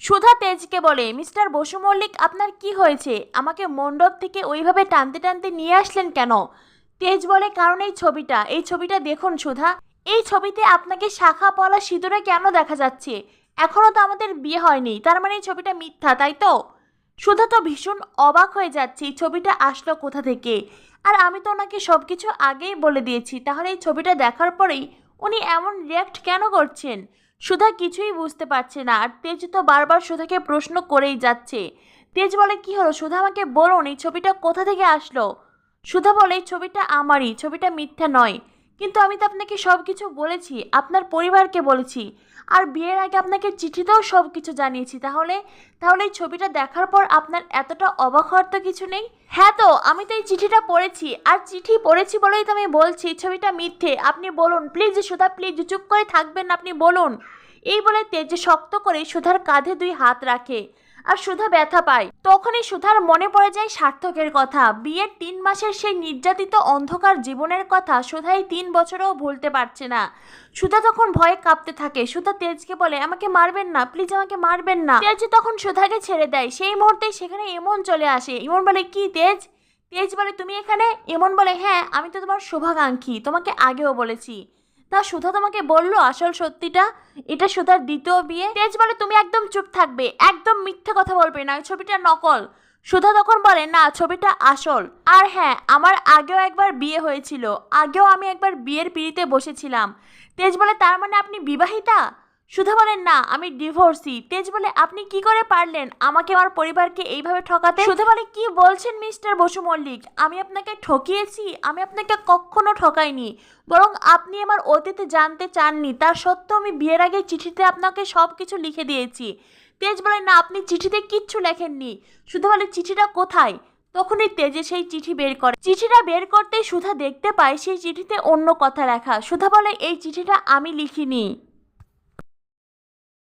সুধা তেজকে বলে, মিস্টার বসু মল্লিক, আপনার কি হয়েছে? আমাকে মণ্ডপ থেকে ওইভাবে টানতে টানতে নিয়ে আসলেন কেন? তেজ বলে, কারণ এই ছবিটা দেখুন সুধা, এই ছবিতে আপনাকে শাখা পলা সিঁদুরে কেন দেখা যাচ্ছে? এখনো তো আমাদের বিয়ে হয়নি, তার মানে এই ছবিটা মিথ্যা, তাই তো? সুধা তো ভীষণ অবাক হয়ে যাচ্ছে, এই ছবিটা আসলো কোথা থেকে? আর আমি তো ওনাকে সব কিছু আগেই বলে দিয়েছি, তাহলে এই ছবিটা দেখার পরেই উনি এমন রিয়াক্ট কেন করছেন? সুধা কিছুই বুঝতে পারছে না, আর তেজ তো বারবার সুধাকে প্রশ্ন করেই যাচ্ছে। তেজ বলে, কি হলো সুধা, আমাকে বলুন এই ছবিটা কোথা থেকে আসলো? সুধা বলে, এই ছবিটা আমারই, ছবিটা মিথ্যা নয়। কিন্তু আমি তো আপনাকে সব কিছু বলেছি, আপনার পরিবারকে বলেছি, আর বিয়ের আগে আপনাকে চিঠিতেও সব কিছু জানিয়েছি। তাহলে তাহলে এই ছবিটা দেখার পর আপনার এতটা অবাক হওয়ার তো কিছু নেই। হ্যাঁ, তো আমি তো এই চিঠিটা পড়েছি, আর চিঠি পড়েছি বলেই তো আমি বলছি ছবিটা মিথ্যে। আপনি বলুন প্লিজ সুধা, প্লিজ চুপ করে থাকবেন না, আপনি বলুন। এই বলে তেজ শক্ত করে সুধার কাঁধে 2 হাত রাখে, আর সুধা ব্যথা পায়। তখনই সুধার মনে পড়ে যায় সার্থকের কথা, বিয়ের 3 মাসের সেই নির্যাতিত অন্ধকার জীবনের কথা সুধা এই 3 বছরেও ভুলতে পারছে না। সুধা তখন ভয়ে কাঁপতে থাকে। সুধা তেজকে বলে, আমাকে মারবেন না প্লিজ, আমাকে মারবেন না। তেজ তখন সুধাকে ছেড়ে দেয়। সেই মুহূর্তেই সেখানে ইমন চলে আসে। ইমন বলে, কি তেজ? তেজ বলে, তুমি এখানে? ইমন বলে, হ্যাঁ, আমি তো তোমার শুভাকাঙ্ক্ষী, তোমাকে আগেও বলেছি। তা সুধা তোমাকে বললো আসল সত্যিটা, এটা সুধার দ্বিতীয় বিয়ে? তেজ বলে, তুমি একদম চুপ থাকবে, একদম মিথ্যে কথা বলবে না, ওই ছবিটা নকল। সুধা তখন বলে, না, ছবিটা আসল। আর হ্যাঁ, আমার আগেও একবার বিয়ে হয়েছিল, আগেও আমি একবার বিয়ের পিঁড়িতে বসেছিলাম। তেজ বলে, তার মানে আপনি বিবাহিতা? সুধা বলেন, না, আমি ডিভোর্সি। তেজ বলে, আপনি কি করে পারলেন আমাকে আমার পরিবারকে এইভাবে ঠকাতে? সুধা বলে, কি বলছেন মিস্টার বসু মল্লিক, আমি আপনাকে ঠকিয়েছি? আমি আপনাকে কখনো ঠকাইনি, বরং আপনি আমার অতীতে জানতে চাননি, তার সত্ত্বেও আমি বিয়ের আগে চিঠিতে আপনাকে সব কিছু লিখে দিয়েছি। তেজ বলে, না, আপনি চিঠিতে কিচ্ছু লেখেননি। সুধা বলে, চিঠিটা কোথায়? তখনই তেজে সেই চিঠি বের করে। চিঠিটা বের করতেই সুধা দেখতে পায় সেই চিঠিতে অন্য কথা লেখা। সুধা বলে, এই চিঠিটা আমি লিখিনি।